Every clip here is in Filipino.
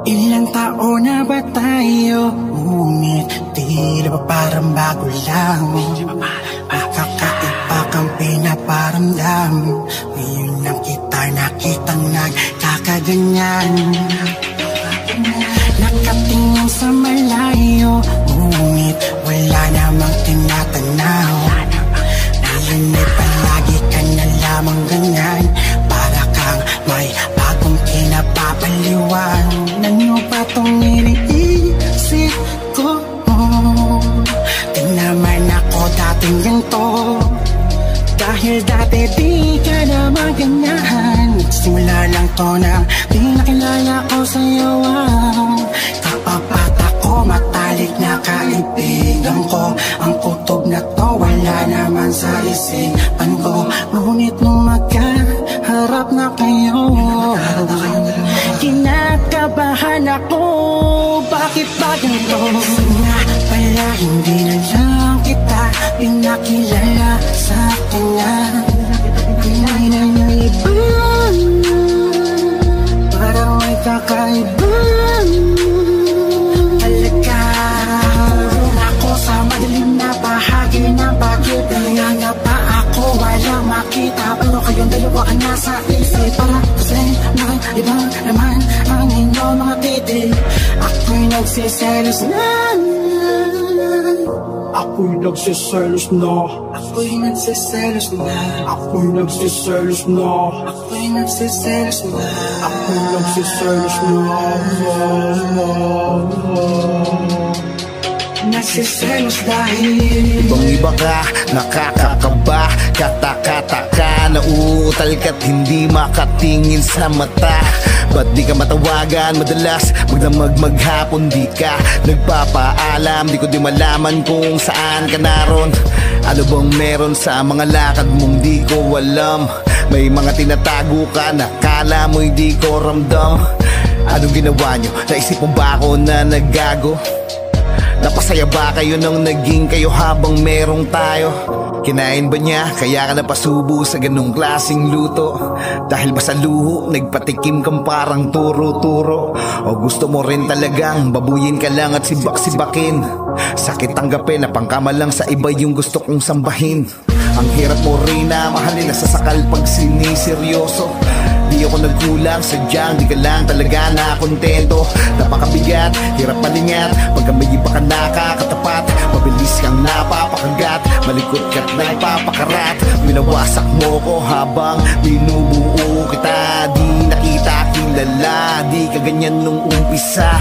Ilang taon na ba tayo? Ngunit tila ba parang bago lang. Nakakaiba kang pinaparamdam. Ngayon lang kita nakitang nagkakaganyan. Nakatingin sa malayo, ngunit wala namang tinatanaw. Ngayon ay palagi ka na lamang ganyan. Para kang may bagong kinapapaliwan. Ano ba tong iniisip ko? Di naman ako dating ganito. Dahil dati di ka naman ganyan. Simula lang to nang di nakilala ko sa'yo. Kapapata ko, matalik na kaibigan ko. Ang kutob na to wala naman sa isipan ko. Ngunit nung magkaharap na kayo, kinakabahan ako. Bakit ba ganito? Nga pala hindi na lang kita pinakilala sa kanya. Hindi na niya iba, parang may kakaiba. Talaga ako sa madilim na bahagi ng bagay. Nanganga pa ako, walang makita. Pero kayong dalawa ang nasa isip. Para kasi may ibang naman ang inyong mga titig. Ako'y nagsiselos na. Ako'y nagsiselos na. Ako'y nagsiselos na. Ako'y nagsiselos na. Ako'y nagsiselos na. Ako'y nagsiselos na. Nagsiselos dahil ibang-iba ka, nakakakaba. Kata-kata nauutal ka't hindi makatingin sa mata. Ba't di ka matawagan? Madalas magdamag maghapon di ka nagpapaalam. Di ko di malaman kung saan ka naroon. Ano bang meron sa mga lakad mong di ko alam? May mga tinatago ka na kala mo'y di ko ramdam. Anong ginawa nyo? Naisip mo ba ako na naggago? Napasaya ba kayo nang naging kayo habang merong tayo? Kinain ba niya kaya ka napasubo sa ganung klaseng luto? Dahil ba sa luho nagpatikim kang parang turo-turo? O gusto mo rin talagang babuyin ka lang at sibak-sibakin? Sakit tanggapin na pangkama lang sa iba yung gusto kong sambahin. Ang hirap mo rin na mahalin, nasasakal pag siniseryoso. Di ako nagkulang, sadyang di ka lang talaga nakontento. Napakabigat, hirap palingat, pagka may iba ka nakakatapat. Mabilis kang napapakagat, malikot ka't nagpapakarat. Winawasak mo ko habang binubuo kita. Di nakita, kilala, di ka ganyan nung umpisa.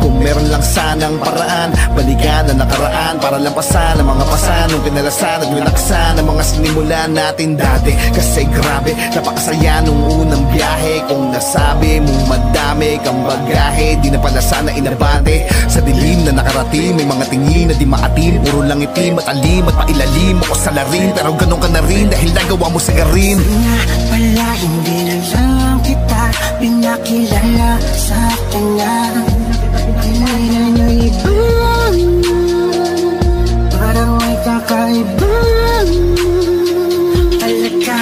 Kung meron lang sanang paraan, balikan na nakaraan para lampasan ang mga pasan nung kinalasan at winaksan ang mga sinimulan natin dati. Kasi grabe, napakasaya nung unang biyahe. Kung nasabi mong madami kang bagahe, di na pala sana inabate. Sa dilim na nakarating, may mga tingin na di maatim. Puro lang itim at alim at pailalim ako sa larin. Pero ganun ka na rin dahil nagawa mo sa garin. Nga pala hindi na lang kita pinakilala sa kanya. Hindi na niya iba, parang may kakaiba. Talaga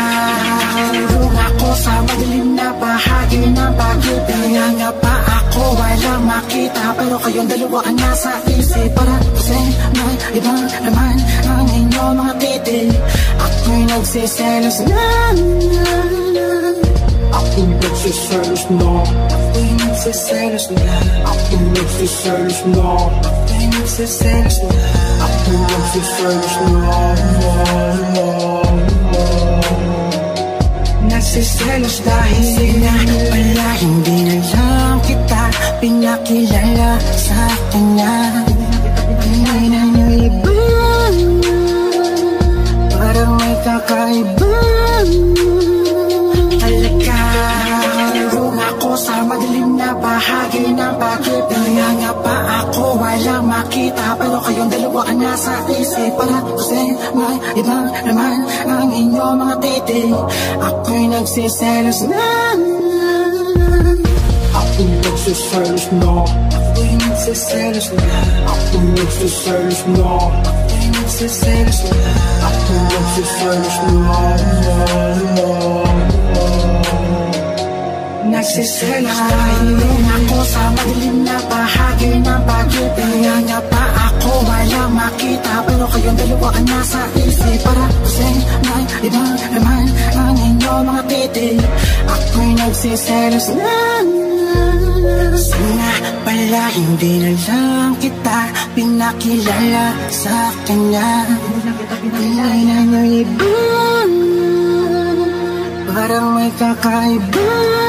ako sa madilim na bahagi ng bagay. Nanganga pa ako, walang makita. Pero kayong dalawa ang nasa isip. Para kasi may ibang naman ang inyong mga titig. Ako'y nagsiselos na. Ako'y nagsiselos na. Ako'y nagsiselos na. Ako'y nagsiselos na. Ako'y nagsiselos na. Ako'y nagsiselos na. Nagsiselos dahil nga pala hindi na lang kita pinakilala sa kanya. Hindi na niya iba, parang may kakaiba. Talaga ako sa madilim na bahagi ng bagay. Nanganga pa ako, walang makita. Pero kayong dalawa ang nasa isip. Para kasi may ibang naman ang inyong mga titig. Ako'y nagsiselos na. Ako'y nagsiselos na. Ako'y nagsiselos na. Ako'y nagsiselos na. Ako'y nagsiselos na. Ako'y nagsiselos na. nagsiselos dahil ako sa madilim na bahagi ng pag-ibig. Nga pa ako walang makita, pero kayong dalawa ang nasa isip. Para kasing may ibang naman ang inyong mga titig. Ako'y nagsiselos na nga pala hindi na lang kita pinakilala sa kanya. Pilay na may iba, parang may kakaiba.